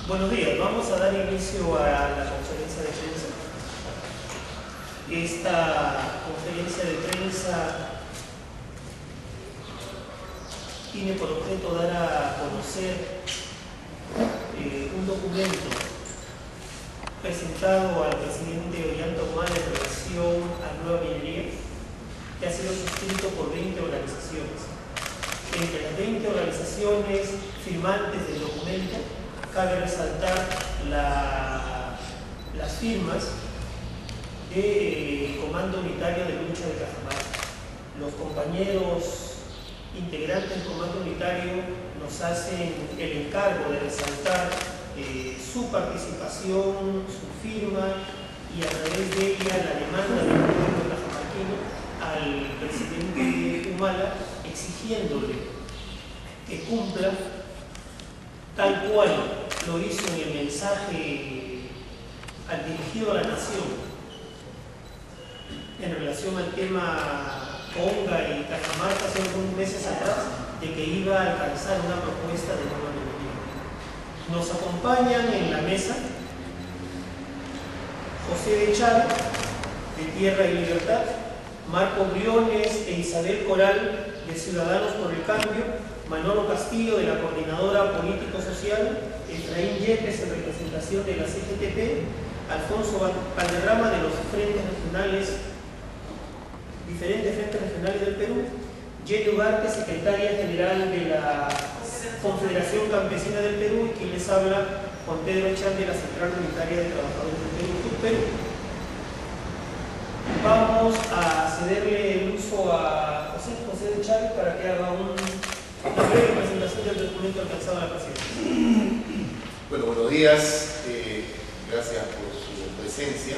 Buenos días, vamos a dar inicio a la conferencia de prensa. Esta conferencia de prensa tiene por objeto dar a conocer un documento presentado al presidente Ollanta Humala en relación a Nueva Minería, que ha sido suscrito por 20 organizaciones. Entre las 20 organizaciones firmantes del documento, cabe resaltar las firmas del Comando Unitario de Lucha de Cajamarca. Los compañeros integrantes del Comando Unitario nos hacen el encargo de resaltar su participación, su firma y a través de ella la demanda del pueblo cajamarquino al presidente Humala, exigiéndole que cumpla tal cual lo hizo en el mensaje dirigido a la nación en relación al tema Conga y Cajamarca hace algunos meses atrás, de que iba a alcanzar una propuesta de nueva minería. Nos acompañan en la mesa José de Chávez, de Tierra y Libertad, Marco Briones e Isabel Coral, de Ciudadanos por el Cambio, Manolo Castillo, de la Coordinadora Político-Social, Efraín Yepes, en representación de la CGTP, Alfonso Valderrama, de los diferentes frentes regionales del Perú, Jenny Ugarte, secretaria general de la Confederación Campesina del Perú, y quien les habla, Juan Pedro Echan, de la Central Unitaria de Trabajadores del Perú. Vamos a cederle el uso a José de Chávez para que haga una breve presentación del documento alcanzado a la presidencia. Bueno, buenos días, gracias por su presencia.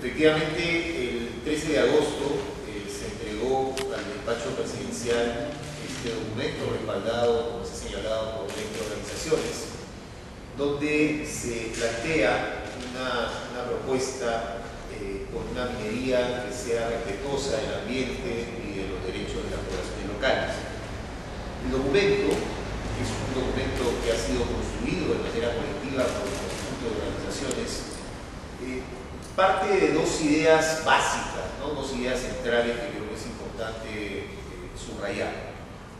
Efectivamente, el 13 de agosto se entregó al despacho presidencial este documento respaldado, como se ha señalado, por 20 organizaciones, donde se plantea una propuesta con una minería que sea respetuosa del ambiente y de los derechos de las poblaciones locales. El documento es un documento que ha sido construido de manera colectiva por el conjunto de organizaciones, parte de dos ideas básicas, ¿no? Dos ideas centrales que creo que es importante subrayar.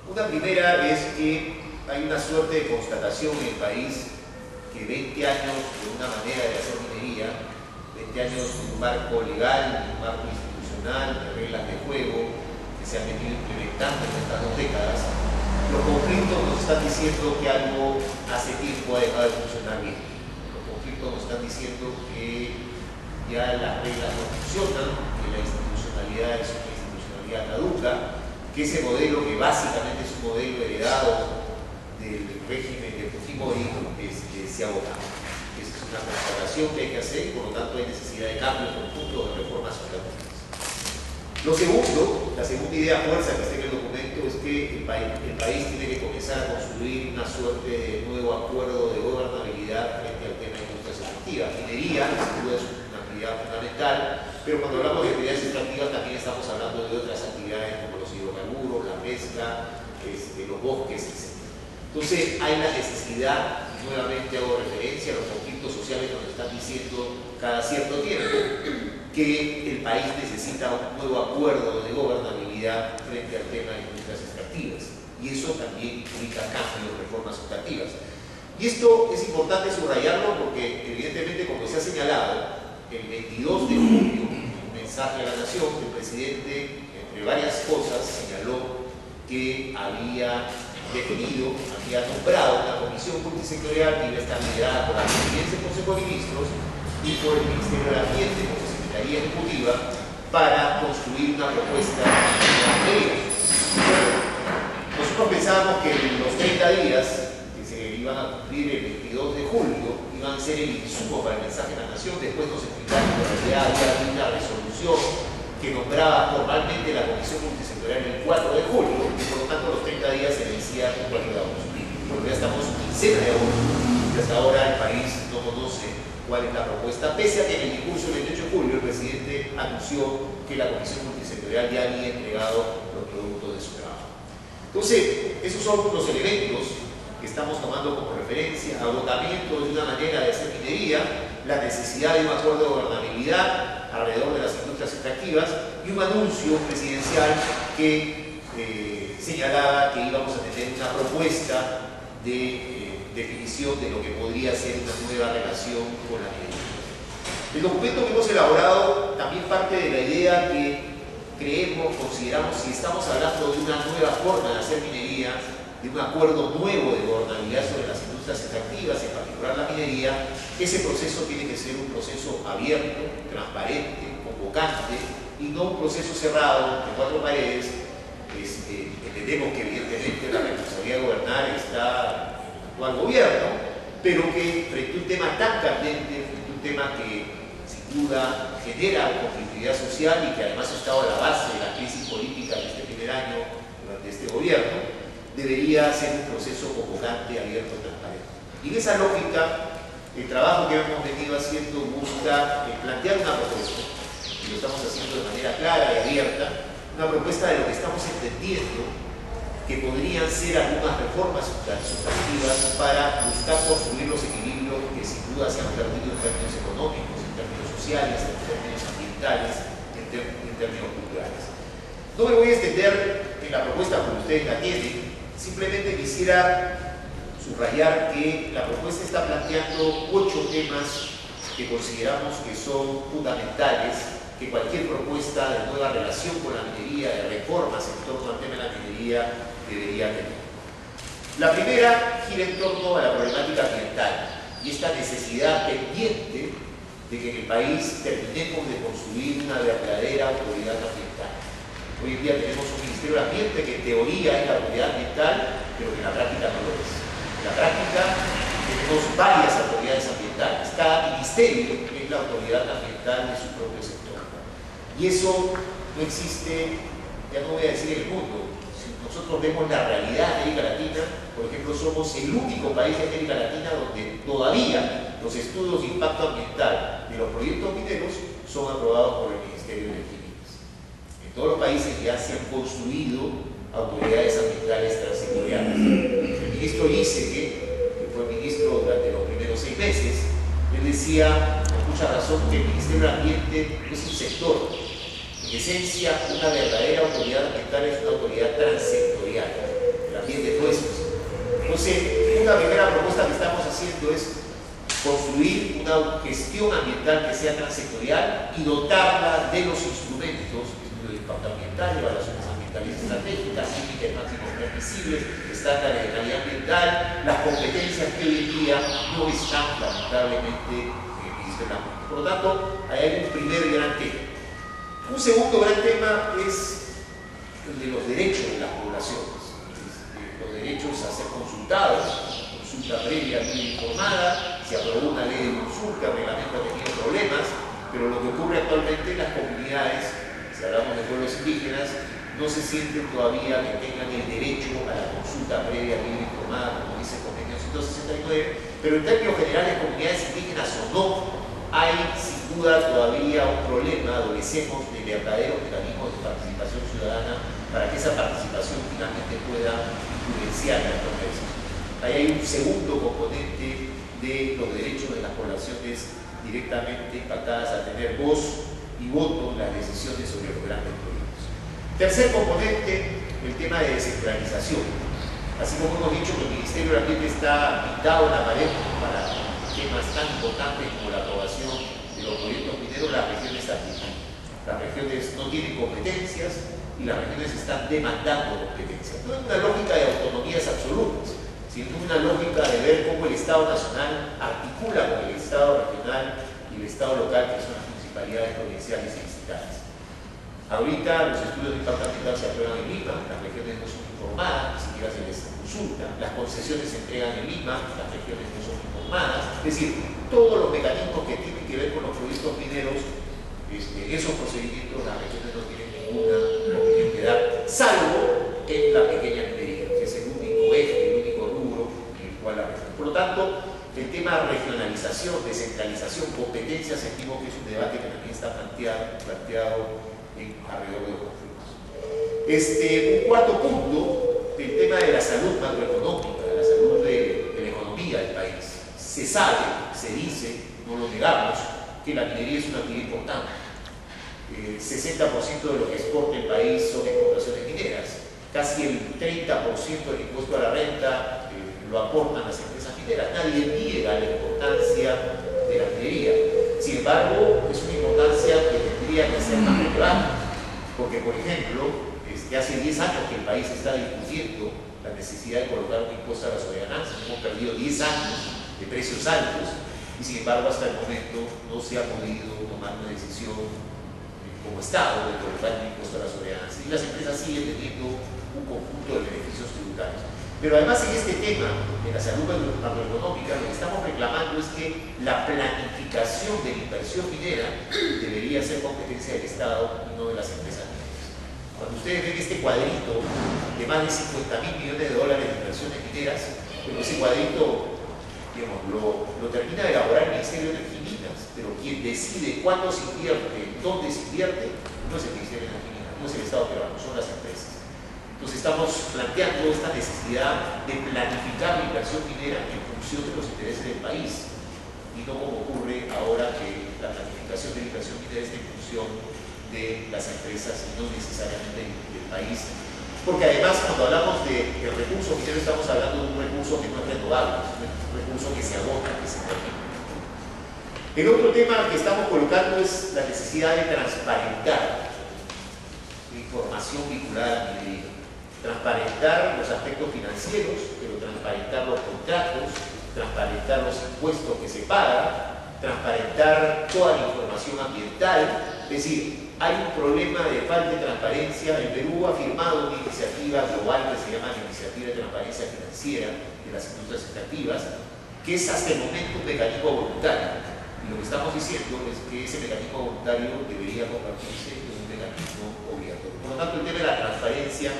Una primera es que hay una suerte de constatación en el país que 20 años de una manera de hacer minería, 20 años de un marco legal, un marco institucional, de reglas de juego que se han venido implementando en estas 2 décadas, los conflictos nos están diciendo que algo hace tiempo ha dejado de funcionar bien. Los conflictos nos están diciendo que ya las reglas no funcionan, que la institucionalidad es una institucionalidad caduca, que ese modelo, que básicamente es un modelo heredado del régimen de Fujimori, se ha agotado. Esa es una constatación que hay que hacer y por lo tanto hay necesidad de cambios profundos, de reformas sustantivas. Lo segundo, la segunda idea fuerza que está en el documento es que el país tiene que comenzar a construir una suerte de nuevo acuerdo de gobernabilidad frente al tema de industrias extractivas. Minería, sin duda, es una actividad fundamental, pero cuando hablamos de actividades extractivas también estamos hablando de otras actividades como los hidrocarburos, la pesca, los bosques, etc. Entonces hay la necesidad, y nuevamente hago referencia a los conflictos sociales que nos están diciendo cada cierto tiempo, que el país necesita un nuevo acuerdo de gobernabilidad frente al tema de industrias extractivas. Y eso también implica cambios, reformas sustantivas. Y esto es importante subrayarlo porque, evidentemente, como se ha señalado, el 22 de julio, un mes mensaje a la nación, el presidente, entre varias cosas, señaló que había definido, había nombrado una comisión multisectorial que iba a estar liderada por la Presidencia del Consejo de Ministros y por el Ministerio del Ambiente, como Secretaría Ejecutiva, para construir una propuesta de ley. Nosotros pensábamos que los 30 días que se iban a cumplir el 22 de julio iban a ser el insumo para el mensaje de la nación. Después nos explicaron que en realidad había una resolución que nombraba formalmente la Comisión Multisectorial el 4 de julio, y por lo tanto los 30 días se vencían el 4 de agosto. Porque ya estamos en quincena de agosto, y hasta ahora el país no conoce cuál es la propuesta, pese a que en el discurso del 28 de julio el presidente anunció que la Comisión Multisectorial ya había entregado los productos de su trabajo. Entonces, esos son los elementos que estamos tomando como referencia: agotamiento de una manera de hacer minería, la necesidad de un acuerdo de gobernabilidad alrededor de las industrias extractivas y un anuncio presidencial que señalaba que íbamos a tener una propuesta de definición de lo que podría ser una nueva relación con la minería. El documento que hemos elaborado también parte de la idea que consideramos, si estamos hablando de una nueva forma de hacer minería, de un acuerdo nuevo de gobernabilidad sobre las industrias extractivas, en particular la minería, ese proceso tiene que ser un proceso abierto, transparente, convocante, y no un proceso cerrado de 4 paredes. Entendemos que evidentemente la responsabilidad de gobernar está en el actual gobierno, pero que frente a un tema tan candente, frente a un tema que sin duda genera conflictividad social y que además ha estado a la base de la crisis política de este primer año durante este gobierno, debería ser un proceso convocante, abierto, transparente. Y en esa lógica, el trabajo que hemos venido haciendo busca plantear una propuesta, y lo estamos haciendo de manera clara y abierta, una propuesta de lo que estamos entendiendo que podrían ser algunas reformas sustantivas para buscar construir los equilibrios que sin duda se han perdido en términos económicos, en términos sociales, en términos ambientales, en términos culturales. No me voy a extender en la propuesta como ustedes la tienen, simplemente quisiera subrayar que la propuesta está planteando 8 temas que consideramos que son fundamentales, que cualquier propuesta de nueva relación con la minería, de reformas en torno al tema de la minería, debería tener. La primera gira en torno a la problemática ambiental y esta necesidad pendiente de que en el país terminemos de construir una verdadera autoridad ambiental. Hoy en día tenemos un Ministerio del Ambiente que en teoría es la autoridad ambiental, pero que en la práctica no lo es. En la práctica tenemos varias autoridades ambientales. Cada ministerio es la autoridad ambiental de su propio sector. Y eso no existe, ya no voy a decir en el mundo. Si nosotros vemos la realidad de América Latina, por ejemplo, somos el único país de América Latina donde todavía los estudios de impacto ambiental de los proyectos mineros son aprobados por el Ministerio de Químicas. En todos los países ya se han construido autoridades ambientales transsectoriales. El ministro Giesecke, que fue ministro durante los primeros 6 meses, él decía con mucha razón que el Ministerio del Ambiente es un sector. En esencia, una verdadera autoridad ambiental es una autoridad transsectorial. El ambiente no es eso. Entonces, una primera propuesta que estamos haciendo es construir una gestión ambiental que sea transsectorial y dotarla de los instrumentos, estudio de impacto ambiental, evaluaciones ambientales estratégicas, límites máximos permisibles, estándares de calidad ambiental, las competencias que hoy en día no están lamentablemente en el Ministerio del Ambiente. Por lo tanto, ahí hay un primer gran tema. Un segundo gran tema es el de los derechos de las poblaciones, los derechos a ser consultados, consulta previa, bien informada. Se aprobó una ley de consulta, el reglamento ha tenido problemas, pero lo que ocurre actualmente en las comunidades, si hablamos de pueblos indígenas, no se sienten todavía que tengan el derecho a la consulta previa, libre, informada, como dice el convenio 169, pero en términos generales, comunidades indígenas o no, hay sin duda todavía un problema, adolecemos de verdaderos mecanismos de participación ciudadana para que esa participación finalmente pueda influenciar la toma de decisiones. Ahí hay un segundo componente de los derechos de las poblaciones directamente impactadas a tener voz y voto en las decisiones sobre los grandes proyectos. Tercer componente, el tema de descentralización. Así como hemos dicho que el Ministerio del Ambiente está pintado en la pared para temas tan importantes como la aprobación de los proyectos mineros, las regiones también. Las tienen competencias y las regiones están demandando competencias. No es una lógica de autonomías absolutas, sino una lógica de ver cómo el Estado nacional articula con el Estado regional y el Estado local, que son las municipalidades provinciales y distritales. Ahorita los estudios de impacto ambiental se aprueban en Lima, las regiones no son informadas, ni siquiera se les consulta, las concesiones se entregan en Lima, las regiones no son informadas, es decir, todos los mecanismos que tienen que ver con los proyectos mineros, esos procedimientos las regiones no tienen ninguna opinión que dar, salvo en la pequeña minería, que es el único eje, el único rubro en el cual la región. Por lo tanto, el tema de regionalización, descentralización, competencia, sentimos que es un debate que también está planteado alrededor de los conflictos. Un cuarto punto, el tema de la salud macroeconómica, la salud de la economía del país. Se sabe, se dice, no lo negamos, que la minería es una actividad importante. 60% de lo que exporta el país son exportaciones mineras. Casi el 30% del impuesto a la renta lo aportan las empresas mineras. Nadie niega la importancia de la minería. Sin embargo, es una importancia que tendría que ser más relevante. Porque, por ejemplo, hace 10 años que el país está discutiendo la necesidad de colocar un impuesto a la soberanía. Hemos perdido 10 años de precios altos y, sin embargo, hasta el momento no se ha podido tomar una decisión como Estado de colocar un impuesto a la soberanía. Y las empresas siguen teniendo un conjunto de beneficios tributarios. Pero además, en este tema de la salud macroeconómica, lo que estamos reclamando es que la planificación de la inversión minera debería ser competencia del Estado y no de las empresas mineras. Cuando ustedes ven este cuadrito de más de 50.000 millones de dólares de inversiones mineras, pero ese cuadrito, digamos, lo termina de elaborar el Ministerio de Energía y Minas, pero quien decide cuándo se invierte, dónde se invierte, no es el Ministerio de Energía y Minas, no es el Estado peruano, son las empresas. Entonces estamos planteando esta necesidad de planificar la inversión minera en función de los intereses del país y no como ocurre ahora que la planificación de la inversión minera está en función de las empresas y no necesariamente del país. Porque además, cuando hablamos del recurso minero, estamos hablando de un recurso que no es renovable, un recurso que se agota, que se termina. El otro tema que estamos colocando es la necesidad de transparentar la información vinculada a la minería. Transparentar los aspectos financieros, pero transparentar los contratos, transparentar los impuestos que se pagan, transparentar toda la información ambiental. Es decir, hay un problema de falta de transparencia. El Perú ha firmado una iniciativa global que se llama la Iniciativa de Transparencia Financiera de las Industrias Extractivas, que es hasta el momento un mecanismo voluntario. Y lo que estamos diciendo es que ese mecanismo voluntario debería convertirse en un mecanismo obligatorio. Por lo tanto, el tema de la transparencia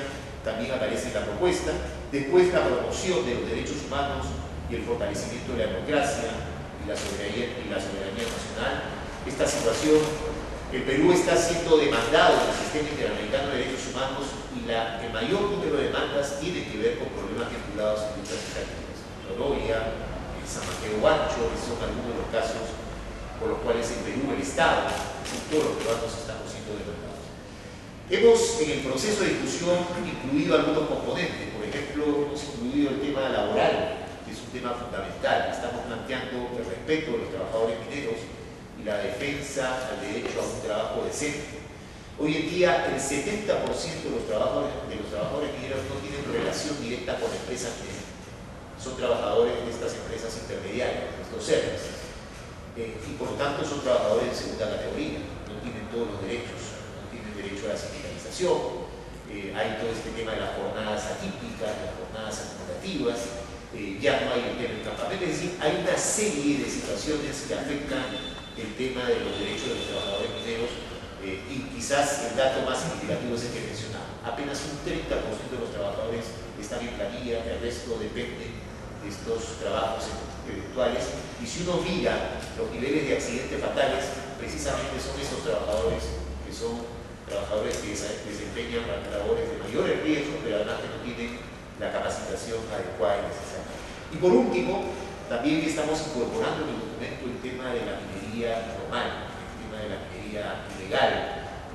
también aparece en la propuesta. Después, la promoción de los derechos humanos y el fortalecimiento de la democracia y la soberanía nacional. Esta situación, el Perú está siendo demandado en el sistema interamericano de derechos humanos y el mayor número de demandas tiene que ver con problemas vinculados a industrias extractivas. Loroya, San Mateo Huancho, son algunos de los casos por los cuales el Perú, el Estado, todos los peruanos estamos siendo demandados. Hemos, en el proceso de discusión, incluido algunos componentes. Por ejemplo, hemos incluido el tema laboral, que es un tema fundamental. Estamos planteando el respeto de los trabajadores mineros y la defensa al derecho a un trabajo decente. Hoy en día, el 70% de los trabajadores mineros no tienen relación directa con empresas mineras. Son trabajadores de estas empresas intermediarias, de estos servicios. Y por tanto son trabajadores de segunda categoría, no tienen todos los derechos, no tienen derecho a la sindicalización, hay todo este tema de las jornadas atípicas, las jornadas acumulativas, ya no hay el tema del campamento, es decir, hay una serie de situaciones que afectan el tema de los derechos de los trabajadores mineros y quizás el dato más significativo es el que mencionaba. Apenas un 30% de los trabajadores están en planilla, el resto depende de estos trabajos eventuales, y si uno mira los niveles de accidentes fatales, precisamente son esos trabajadores que son trabajadores que desempeñan labores de mayores riesgos, pero además que no tienen la capacitación adecuada y necesaria. Y por último, también estamos incorporando en el documento el tema de la minería informal, el tema de la minería ilegal,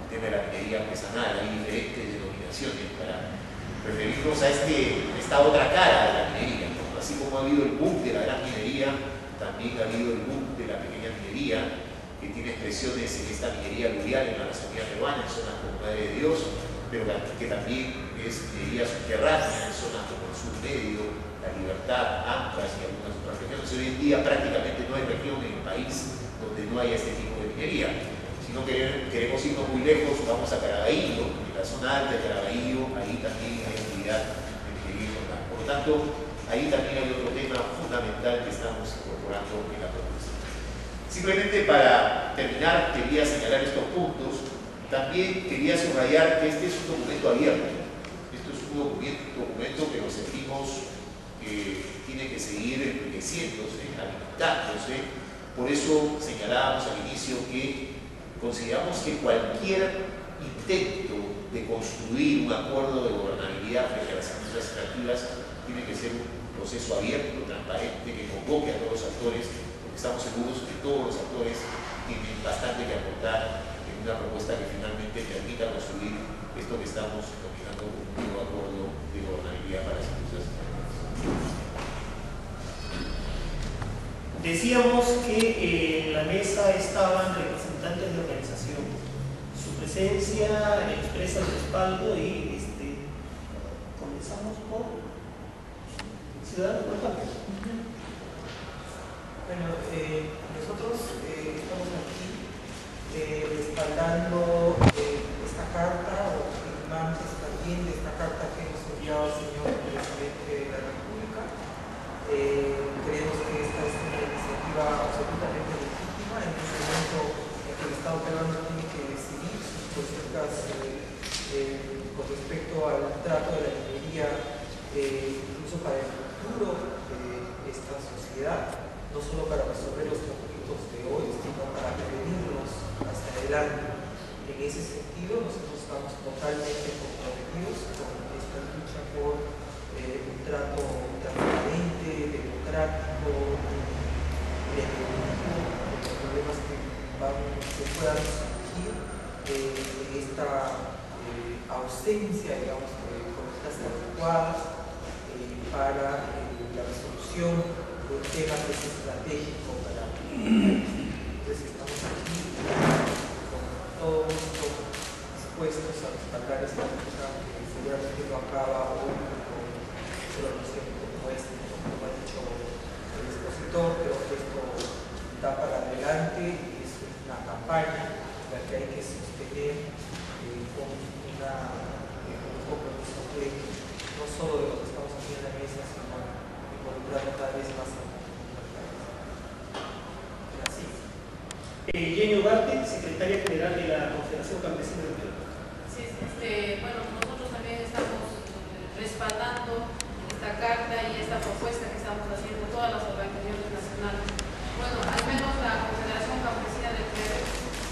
el tema de la minería artesanal. Hay diferentes denominaciones para referirnos a esta otra cara de la minería. Así como ha habido el boom de la gran minería, también ha habido el boom de la pequeña minería, que tiene expresiones en esta minería aluvial en la Amazonía peruana, en zonas como Madre de Dios, pero que también es minería subterránea en zonas como el Sur Medio, La Libertad, Ancas y algunas otras regiones. Hoy en día prácticamente no hay región en el país donde no haya este tipo de minería. Si no queremos irnos muy lejos, vamos a Caraballo, en la zona alta de Caraballo, ahí también hay actividad de minería informal. Por lo tanto, ahí también hay otro tema fundamental que estamos incorporando en la propuesta. Simplemente para terminar, quería señalar estos puntos. También quería subrayar que este es un documento abierto. Esto es un documento que nos sentimos que tiene que seguir enriqueciéndose, alimentándose. Por eso señalábamos al inicio que consideramos que cualquier intento de construir un acuerdo de gobernabilidad frente a las industrias extractivas tiene que ser un proceso abierto, transparente, que convoque a todos los actores, porque estamos seguros que todos los actores tienen bastante que aportar en una propuesta que finalmente permita construir esto que estamos denominando un nuevo acuerdo de gobernabilidad para las industrias extractivas. Decíamos que en la mesa estaban representantes de organización. Su presencia expresa el respaldo y comenzamos por Ciudadanos por Cambio. Bueno, nosotros estamos aquí respaldando esta carta o firmantes también de esta carta que nos envió el señor presidente de la República. Creemos que esta es una iniciativa absolutamente legítima en este momento en que el Estado peruano tiene que decidir sus políticas con respecto al trato de la minería, incluso para el futuro de esta sociedad, no solo para resolver los conflictos de hoy, sino para prevenirlos hacia adelante. En ese sentido, nosotros estamos totalmente comprometidos con esta lucha por un trato transparente, democrático, preventivo de los problemas que puedan surgir de esta ausencia, digamos, de políticas adecuadas para la resolución de un tema que es estratégico para el país. Entonces estamos aquí con todos dispuestos a respaldar esta lucha que seguramente no acaba hoy con un pronunciamiento como este, como ha dicho el expositor, pero que esto da para adelante y es una campaña la que hay que sostener con un compromiso pleno, no solo de lo que estamos aquí en la mesa, sino involucrando cada vez más a la comunidad. Gracias. Jenny Ugarte, secretaria general de la Confederación Campesina del Perú. Sí, bueno, nosotros también estamos respaldando esta carta y esta propuesta que estamos haciendo todas las organizaciones nacionales. Bueno, al menos la Confederación Campesina del Perú,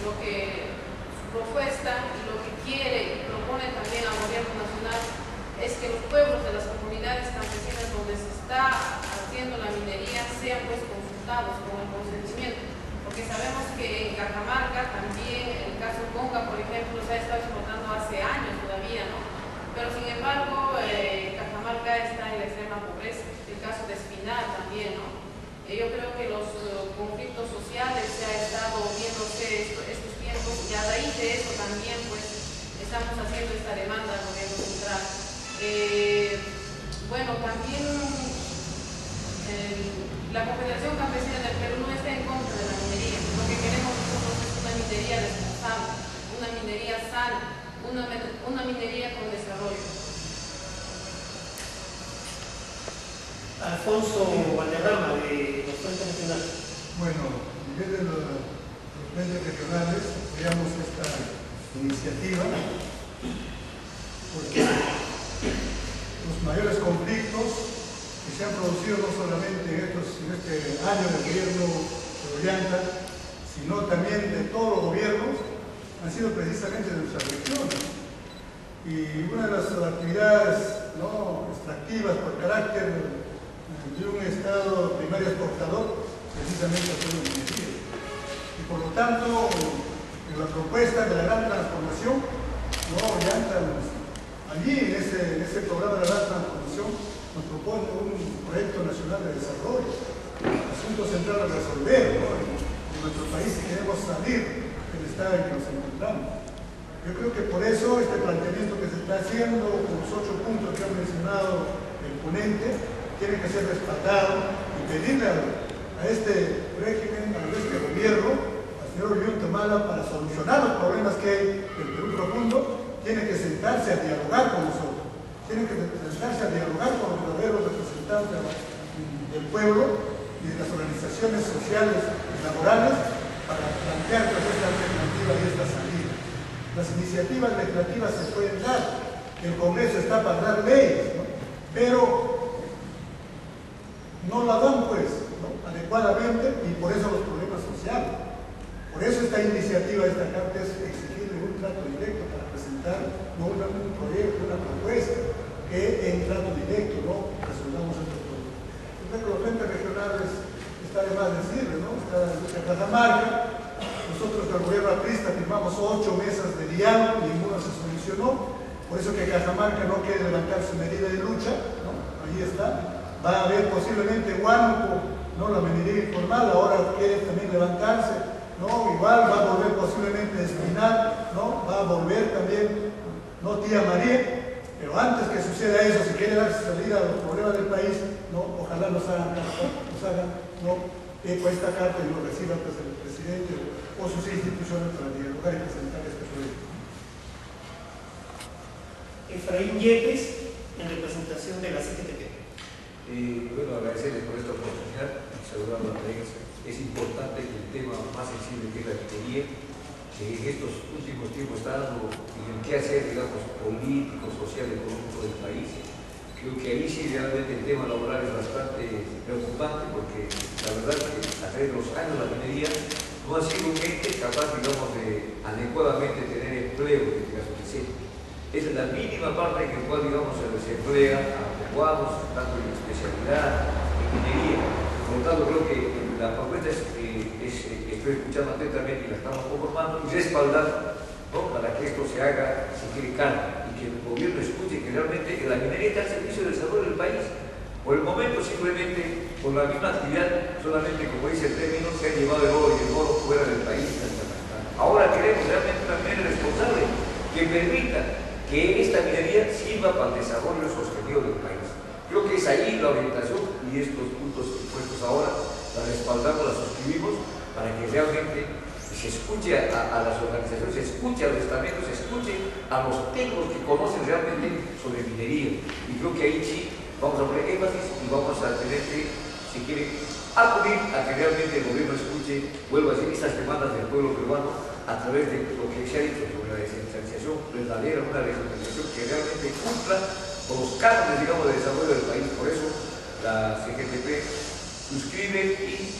lo que su propuesta y lo que quiere y propone también al gobierno nacional es que los pueblos de las comunidades campesinas donde se está haciendo la minería sean pues consultados con el consentimiento, porque sabemos que en Cajamarca también el caso Conga, por ejemplo, se ha estado explotando hace años todavía, ¿no? Pero sin embargo Cajamarca está en la extrema pobreza, el caso de Espinal también, ¿no? Yo creo que los conflictos sociales se ha estado viéndose estos tiempos y a raíz de eso también pues estamos haciendo esta demanda al gobierno central. Bueno, también la Confederación Campesina del Perú no está en contra de la minería. Lo que queremos nosotros es una minería responsable, una minería sana, una minería con desarrollo. Alfonso Valderrama, de los Frentes Nacionales. Bueno, a nivel de los frentes regionales, apoyamos esta iniciativa porque los mayores conflictos que se han producido no solamente en este año del gobierno de Ollanta, sino también de todos los gobiernos, han sido precisamente de nuestra región. Y una de las actividades extractivas por carácter de un estado primario exportador, precisamente ha sido minería. Y por lo tanto, en la propuesta de la gran transformación, Ollanta allí en ese programa de la gran transformación nos propone un proyecto nacional de desarrollo, asunto central a resolver, ¿no? En nuestro país si queremos salir del estado en que nos encontramos. Yo creo que por eso este planteamiento que se está haciendo, con los 8 puntos que ha mencionado el ponente, tiene que ser respaldado y pedirle a este régimen, a este gobierno, al señor Ollanta-Humala, para solucionar los problemas que hay del Perú profundo, tiene que sentarse a dialogar con nosotros, tiene que sentarse a dialogar con los verdaderos representantes del pueblo y de las organizaciones sociales y laborales para plantear esta alternativa y esta salida. Las iniciativas legislativas se pueden dar, el Congreso está para dar leyes, ¿no? Pero no la dan pues, ¿no?, adecuadamente, y por eso los problemas sociales. Por eso esta iniciativa, esta carta, es exigirle un trato directo para presentar un proyecto, una propuesta que en trato directo, ¿no?, resolvamos estos problemas. Yo creo que los entes regionales, está de más decirle, ¿no?, está en Cajamarca. Nosotros del gobierno aprista firmamos 8 mesas de diálogo, ninguna se solucionó. Por eso que Cajamarca no quiere levantar su medida de lucha, ¿no?, ahí está. Va a haber posiblemente Huánuco, ¿no?, la minería informal, ahora quiere también levantarse, ¿no?, igual va a volver posiblemente Espinal, ¿no?, va a volver también, ¿no?, Tía María. Pero antes que suceda eso, si quiere darse salida a los problemas del país, ¿no?, ojalá nos hagan ¿no?, eco a esta carta y lo reciba pues el presidente o sus instituciones para dialogar y presentar este proyecto. Efraín Yepes, en representación de la CGTP. Bueno, agradecerles por esta oportunidad y saludar a la prensa. Es importante que el tema más sensible que es la minería, que en estos últimos tiempos está dando en el quehacer, digamos, político, social, económico del país. Creo que ahí sí realmente el tema laboral es bastante preocupante, porque la verdad es que a través de los años la minería no ha sido un ente capaz, digamos, de adecuadamente tener empleo, en este caso que sea. Es la mínima parte en la cual, digamos, se emplea a peruanos, tanto en especialidad, en minería. Por lo tanto, creo que la propuesta estoy escuchando atentamente y la estamos conformando, y respaldar, ¿no?, para que esto se haga, si quiere, carne, y que el gobierno escuche que realmente la minería está al servicio del desarrollo del país. Por el momento, simplemente, por la misma actividad, solamente, como dice el término, se ha llevado el oro y el oro fuera del país. Ahora queremos realmente una minería responsable que permita que esta minería sirva para el desarrollo sostenido del país. Creo que es ahí la orientación, y estos puntos puestos ahora la respaldamos, la suscribimos, para que realmente se escuche a las organizaciones, se escuche a los estamentos, se escuche a los técnicos que conocen realmente sobre minería. Y creo que ahí sí vamos a poner énfasis y vamos a tener que, si quiere, acudir a que realmente el gobierno escuche, vuelvo a decir, estas demandas del pueblo peruano a través de lo que se ha dicho sobre la descentralización verdadera, una descentralización que realmente cumpla con los cánones, digamos, de desarrollo del país. Por eso la CGTP suscribe y,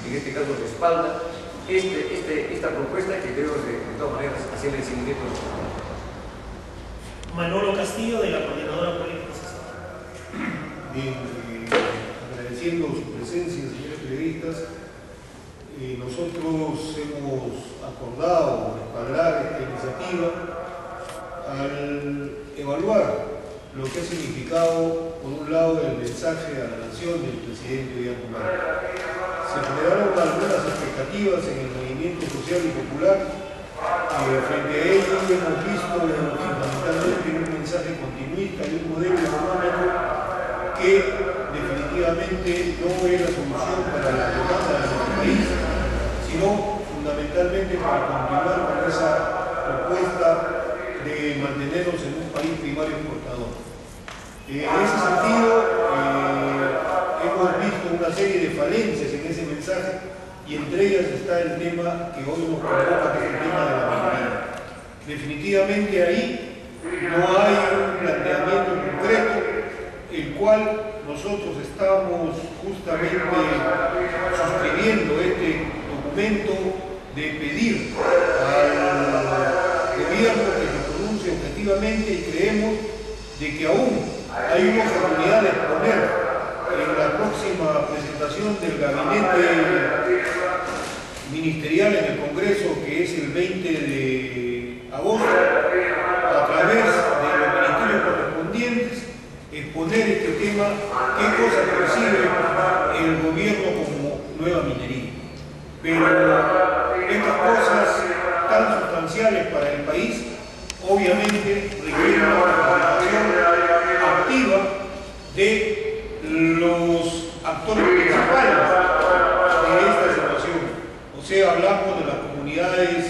en este caso, respalda esta propuesta, que debemos de todas maneras hacer el seguimiento de los problemas. Manolo Castillo, de la Coordinadora Política Social. Bien, agradeciendo su presencia, señores periodistas, nosotros hemos acordado respaldar esta iniciativa al evaluar lo que ha significado, por un lado, el mensaje a la nación del presidente Ollanta-Humala. Se generaron algunas expectativas en el movimiento social y popular. Frente a ello hemos visto fundamentalmente un mensaje continuista y un modelo económico que definitivamente no es la solución para la demanda de nuestro país, sino fundamentalmente para continuar con esa propuesta de mantenernos en un país primario exportador. En ese sentido, hemos visto una serie de falencias en ese mensaje, y entre ellas está el tema que hoy nos convoca, que es el tema de la minería. Definitivamente ahí no hay un planteamiento concreto, el cual nosotros estamos justamente suscribiendo este documento de pedir al gobierno que se pronuncie objetivamente, y creemos de que aún hay una oportunidad de exponer en la próxima presentación del gabinete ministerial en el Congreso, que es el 20 de agosto, a través de los ministerios correspondientes, exponer este tema, qué cosa percibe el gobierno como nueva minería. Pero cosas tan sustanciales para el país, obviamente requiere una participación activa de los actores principales de esta situación. O sea, hablamos de las comunidades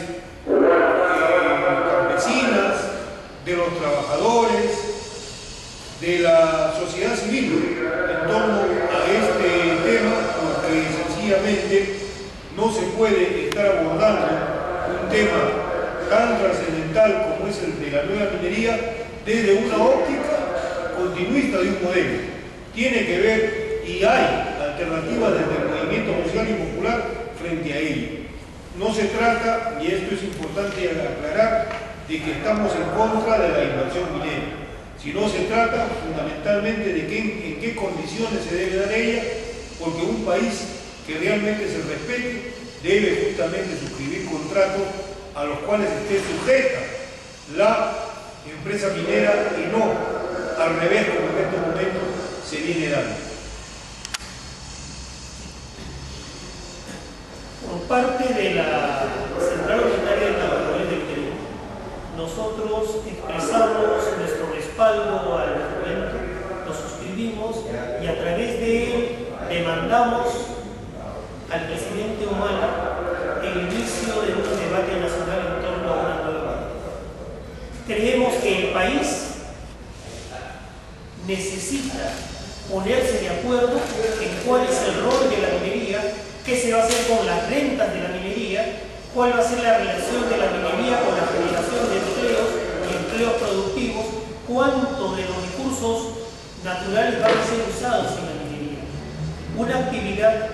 campesinas, de los trabajadores, de la sociedad civil en torno a este tema, porque sencillamente no se puede estar abordando un tema tan trascendental como es el de la nueva minería desde una óptica continuista de un modelo. Tiene que ver y hay alternativas desde el movimiento social y popular frente a ello. No se trata, y esto es importante aclarar, de que estamos en contra de la inversión minera, sino se trata fundamentalmente de en qué condiciones se debe dar ella, porque un país que realmente se respete debe justamente suscribir contratos a los cuales esté sujeta la empresa minera y no al revés como en estos momentos se viene dando. Por parte de la Central Unitaria de Trabajadores del Perú, nosotros expresamos nuestro respaldo al documento, lo suscribimos y a través de él demandamos al presidente Humala el inicio de un debate nacional en torno a una nueva ley. Creemos que el país necesita ponerse de acuerdo en cuál es el rol de la minería, qué se va a hacer con las rentas de la minería, cuál va a ser la relación de la minería con la generación de empleos y empleos productivos, cuánto de los recursos naturales van a ser usados en la minería. Una actividad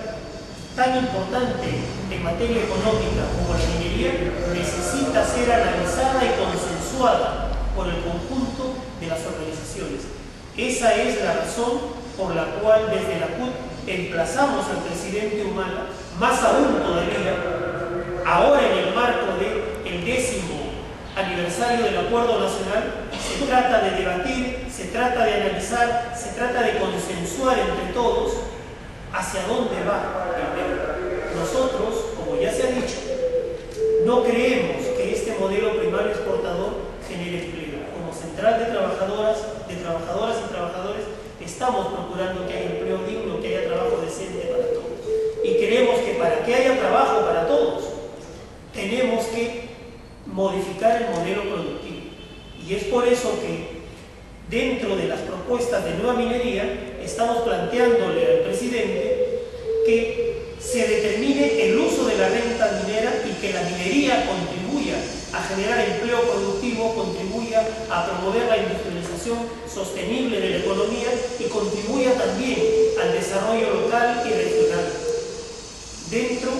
tan importante en materia económica como la minería necesita ser analizada y consensuada por el conjunto de las organizaciones. Esa es la razón por la cual desde la CUT emplazamos al presidente Humala, más aún todavía, ahora en el marco del 10º aniversario del Acuerdo Nacional, se trata de debatir, se trata de analizar, se trata de consensuar entre todos hacia dónde va el tema. Nosotros, como ya se ha dicho, no creemos que este modelo primario exportador genere empleo. Como Central de Trabajadoras y Trabajadores, estamos procurando que haya empleo digno, que haya trabajo decente para todos. Y creemos que para que haya trabajo para todos, tenemos que modificar el modelo productivo. Y es por eso que dentro de las propuestas de nueva minería estamos planteándole al presidente que se determine el uso de la renta minera y que la minería contribuya a generar empleo productivo, contribuya a promover la industrialización sostenible de la economía y contribuya también al desarrollo local y regional dentro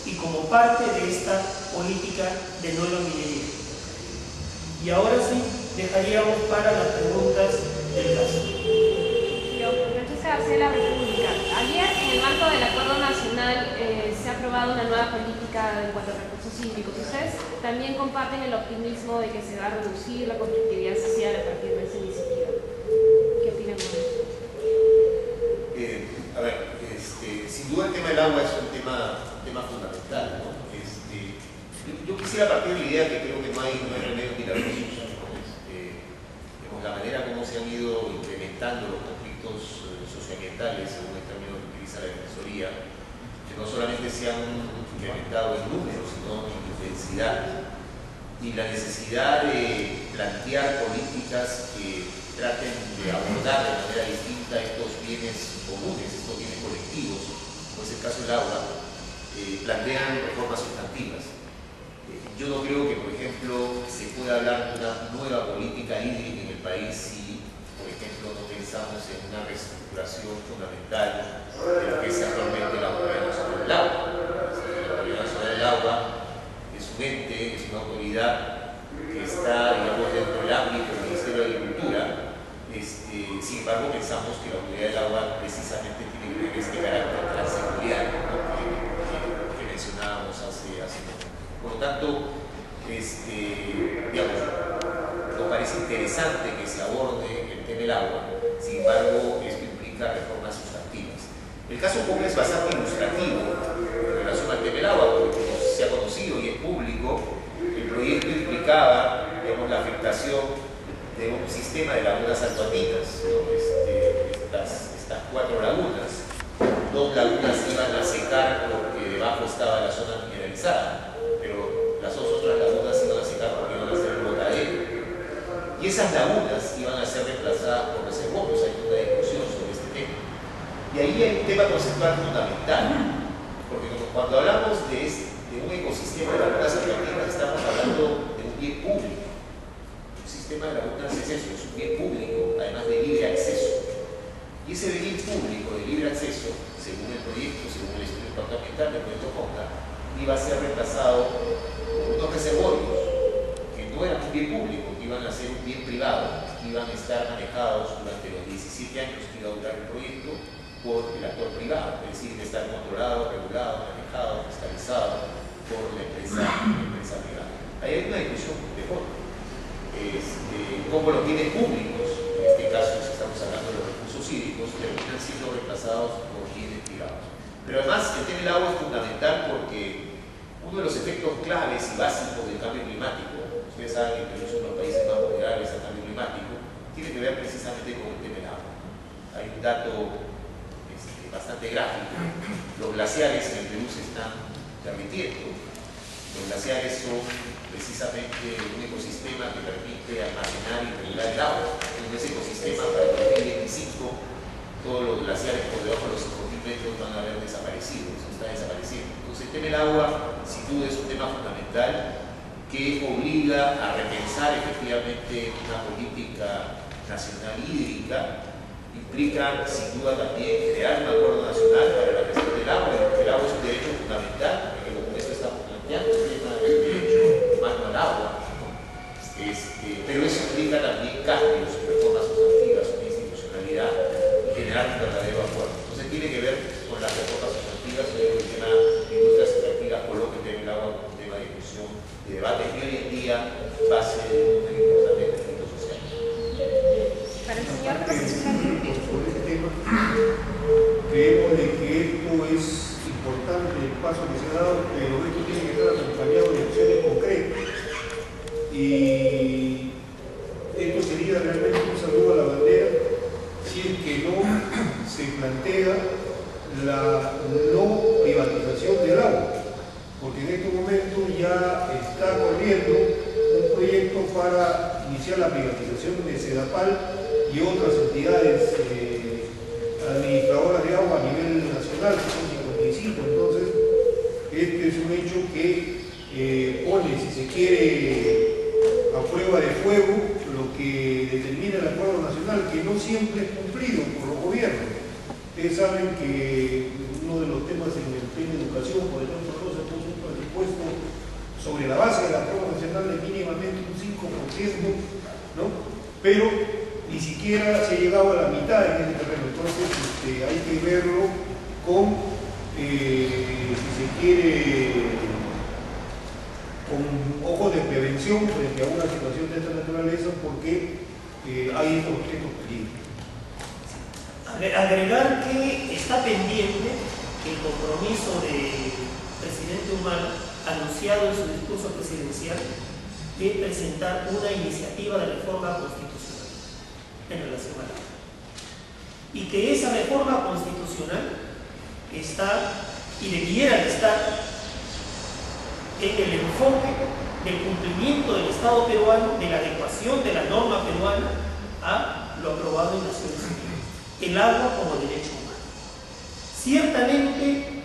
y como parte de esta política de nueva minería. Y ahora sí, dejaríamos para las preguntas del caso. Francesca García, República. Ayer, en el marco del Acuerdo Nacional, se ha aprobado una nueva política en cuanto a recursos hídricos. ¿Ustedes también comparten el optimismo de que se va a reducir la conflictividad social a partir de esa iniciativa? ¿Qué opinan de eso? A ver, sin duda el tema del agua es un tema fundamental, ¿no? Yo quisiera partir de la idea que creo que no hay remedio milagroso. La manera como se han ido incrementando los conflictos socioambientales, según el término que utiliza la Defensoría, que no solamente se han incrementado en número, sino en intensidad, y la necesidad de plantear políticas que traten de abordar de manera distinta estos bienes comunes, estos bienes colectivos, como es el caso del agua, plantean reformas sustantivas. Yo no creo que, por ejemplo, se pueda hablar de una nueva política hídrica en el país si, por ejemplo, no pensamos en una reestructuración fundamental de lo que es actualmente la Autoridad Nacional del Agua. La Autoridad Nacional del Agua es un ente, es una autoridad que está, digamos, dentro del ámbito del Ministerio de Agricultura. Sin embargo, pensamos que la Autoridad del Agua precisamente tiene que tener este carácter transectorial, ¿no? que mencionábamos hace un momento. Por lo tanto, digamos, nos parece interesante que se aborde el tema del agua, sin embargo, esto implica reformas sustantivas. El caso Coca es bastante ilustrativo en relación al tema del agua, porque como se ha conocido y es público, contemplación de un sistema de lagunas saltoandinas, ¿no? Estas 4 lagunas. 2 lagunas iban a secar porque debajo estaba la zona mineralizada, pero las 2 otras lagunas iban a secar porque iban a ser el botadero. Y esas lagunas iban a ser reemplazadas por reservorios. Hay una discusión sobre este tema. Y ahí hay un tema conceptual fundamental, porque cuando hablamos de un ecosistema de lagunas saltoandinas, estamos hablando de un bien público. Un sistema de lagunas es eso, es un bien público, además de libre acceso. Y ese bien público de libre acceso, según el proyecto, según el estudio de impacto ambiental del proyecto Conca, iba a ser reemplazado por unos reservorios que no eran un bien público, que iban a ser un bien privado, que iban a estar manejados durante los 17 años que iba a durar el proyecto por el actor privado, es decir, de estar controlado, regulado, manejado, fiscalizado por la empresa privada. Ahí hay una discusión de fondo. Cómo los bienes públicos, en este caso si estamos hablando de los recursos hídricos, terminan siendo reemplazados por bienes privados. Pero además el tema del agua es fundamental porque uno de los efectos claves y básicos del cambio climático, ustedes saben que Perú es uno de los países más vulnerables al cambio climático, tiene que ver precisamente con el tema del agua. Hay un dato bastante gráfico. Los glaciares en el Perú se están derritiendo. Los glaciares son precisamente un ecosistema que permite almacenar y regular el agua. En ese ecosistema, para el 2025, todos los glaciares por debajo de los 5.000 metros van a haber desaparecido, eso está desapareciendo. Entonces el tema del agua, sin duda, es un tema fundamental que obliga a repensar efectivamente una política nacional hídrica. Implica, sin duda, también crear un acuerdo nacional para la gestión del agua. El agua es un derecho fundamental, porque lo que esto estamos planteando, el tema del derecho humano al agua. Pero eso implica también cambios, reformas sustantivas, una institucionalidad y generar un verdadero acuerdo. Entonces tiene que ver con las reformas sustantivas. Creo que el tema de industrias extractivas coloca el tema del agua como un tema de discusión y debate que hoy en día va a ser un importante conflicto social. Para el señor representante. Sobre este tema, creemos de que esto es importante, el paso que se ha dado, pero esto tiene que estar acompañado de acciones concretas. Y esto sería realmente un saludo a la bandera si es que no se plantea la no privatización del agua, porque en este momento ya está corriendo un proyecto para iniciar la privatización de Sedapal y otras entidades administradoras de agua a nivel nacional, que son 55. Entonces, este es un hecho que pone, si se quiere, a prueba de fuego lo que determina el acuerdo nacional, que no siempre es cumplido por los gobiernos. Ustedes saben que uno de los temas en el tema de educación, por ejemplo, no se puso un presupuesto sobre la base del acuerdo nacional de mínimamente un 5%, ¿no? Pero ni siquiera se ha llegado a la mitad en ese terreno. Entonces hay que verlo con, si se quiere, con ojos de prevención frente a una situación de esta naturaleza, porque hay estos peligros. Agregar que está pendiente el compromiso del presidente Humala, anunciado en su discurso presidencial, de presentar una iniciativa de reforma constitucional en relación al agua. Y que esa reforma constitucional está y debiera de estar en el enfoque del cumplimiento del Estado peruano, de la adecuación de la norma peruana a lo aprobado en Naciones Unidas. El agua como derecho humano. Ciertamente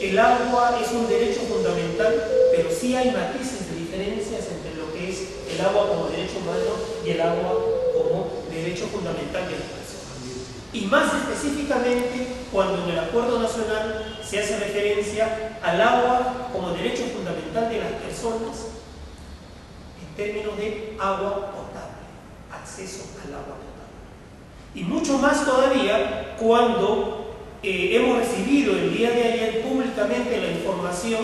el agua es un derecho fundamental, pero sí hay matices de diferencias entre lo que es el agua como derecho humano y el agua como derecho fundamental de la persona. Y más específicamente cuando en el Acuerdo Nacional se hace referencia al agua como derecho fundamental de las personas en términos de agua potable, acceso al agua potable. Y mucho más todavía cuando hemos recibido el día de ayer públicamente la información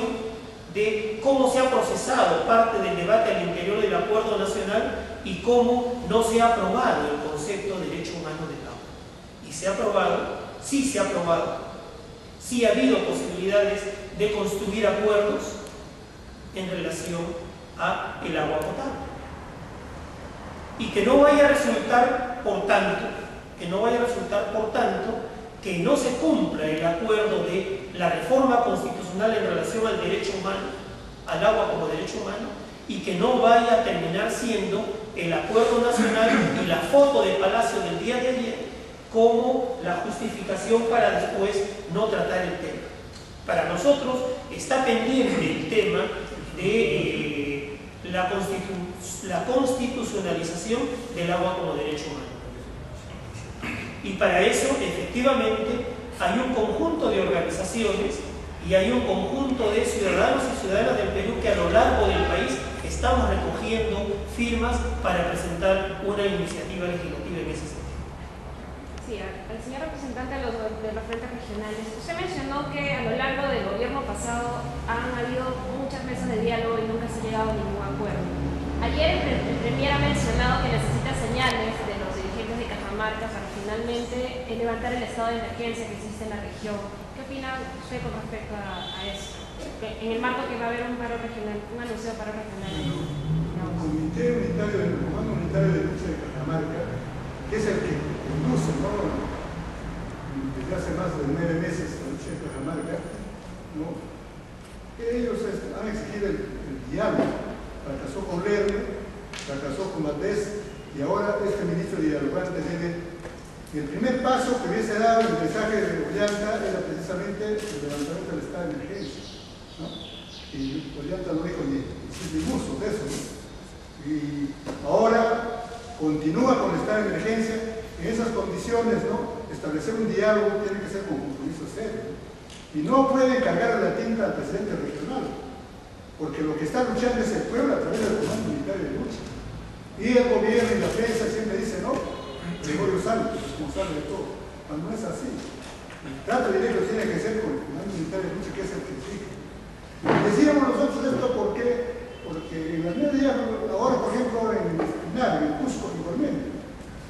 de cómo se ha procesado parte del debate al interior del Acuerdo Nacional y cómo no se ha aprobado el concepto de derecho humano del agua. Y se ha aprobado, sí se ha aprobado, sí ha habido posibilidades de construir acuerdos en relación a el agua potable. y que no vaya a resultar, por tanto, que no se cumpla el acuerdo de la reforma constitucional en relación al derecho humano, al agua como derecho humano, y que no vaya a terminar siendo el acuerdo nacional y la foto de Palacio del día de ayer como la justificación para después no tratar el tema. Para nosotros está pendiente el tema de la constitucionalización del agua como derecho humano. Y para eso, efectivamente, hay un conjunto de organizaciones y hay un conjunto de ciudadanos y ciudadanas del Perú que a lo largo del país estamos recogiendo firmas para presentar una iniciativa legislativa en ese sentido. Sí, al señor representante de los frentes regionales, usted mencionó que a lo largo del gobierno pasado han habido muchas mesas de diálogo y nunca se ha llegado a ningún acuerdo. Ayer el Premier ha mencionado que necesita señales de los dirigentes de Cajamarca para finalmente levantar el estado de emergencia que existe en la región. ¿Qué opina usted con respecto a eso? En el marco que va a haber un paro regional, un anuncio de paro regional. El Comité Unitario del Comando Unitario de Lucha de Cajamarca, que es el que conduce, ¿no?, desde hace más de 9 meses la lucha de Cajamarca, ¿no?, ellos han exigido el diálogo. Fracasó con Lerner, fracasó con Valdés, y ahora este ministro dialogante debe. El primer paso que hubiese dado el mensaje de Ollanta era precisamente el levantamiento del estado de emergencia, ¿no? Y Ollanta no dijo ni uso de eso, ¿no? Y ahora continúa con el estado de emergencia. En esas condiciones, ¿no?, establecer un diálogo tiene que ser con compromiso serio. Y no puede cargar la tinta al presidente regional, porque lo que está luchando es el pueblo a través del Comando Unitario de Lucha. Y el gobierno y la prensa siempre dicen, no, Gregorio Santos, responsable de todo, cuando no es así. El trato directo tiene que ser con el Comando Unitario de Lucha, que es el que exige. Decíamos nosotros esto porque en las medias, ahora por ejemplo en el Espinar, en el Cusco, igualmente,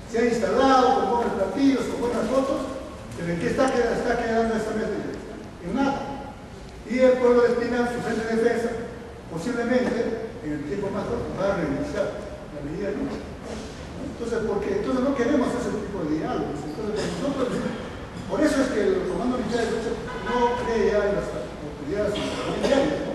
se ha instalado con buenos platillos, con buenas fotos, pero ¿en qué está quedando esta medida? En nada. Y el pueblo de Espinar, su frente de defensa, posiblemente en el tiempo más corto va a revisar la medida de lucha. Entonces no queremos ese tipo de diálogos. Entonces, por eso es que el Comando Militar de Lucha no cree ya en las autoridades intermediarias,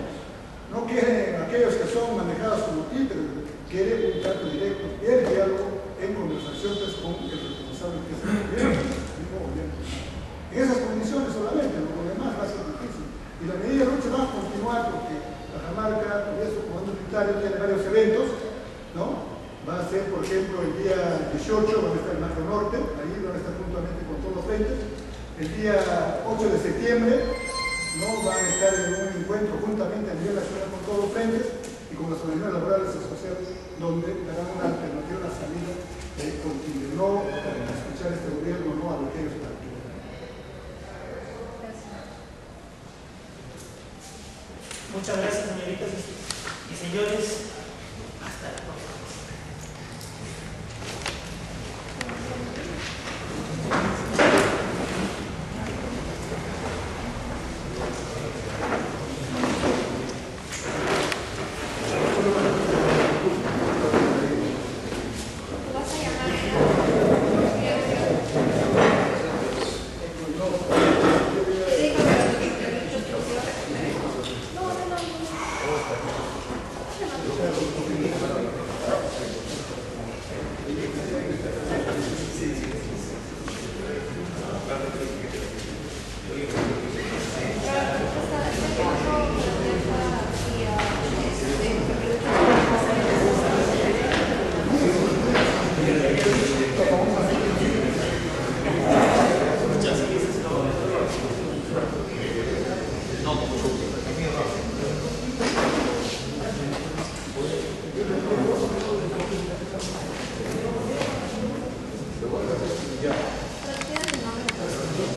no quieren aquellos que son manejados como títeres, quiere un trato directo, el diálogo en conversaciones con el responsable que es el gobierno. En esas condiciones solamente, lo demás va a ser difícil. Y la medida de lucha va a continuar porque Cajamarca, por eso, Comando Militar, tiene varios eventos, ¿no? Va a ser, por ejemplo, el día 18 van a estar en Marco Norte, ahí van a estar juntamente con todos los frentes. El día 8 de septiembre, ¿no?, van a estar en un encuentro juntamente a nivel nacional con todos los frentes y con las organizaciones laborales y sociales, donde darán una alternativa, una salida continua, no escuchar a este gobierno, no a lo que ellos plantean. Muchas gracias, señoritas y señores.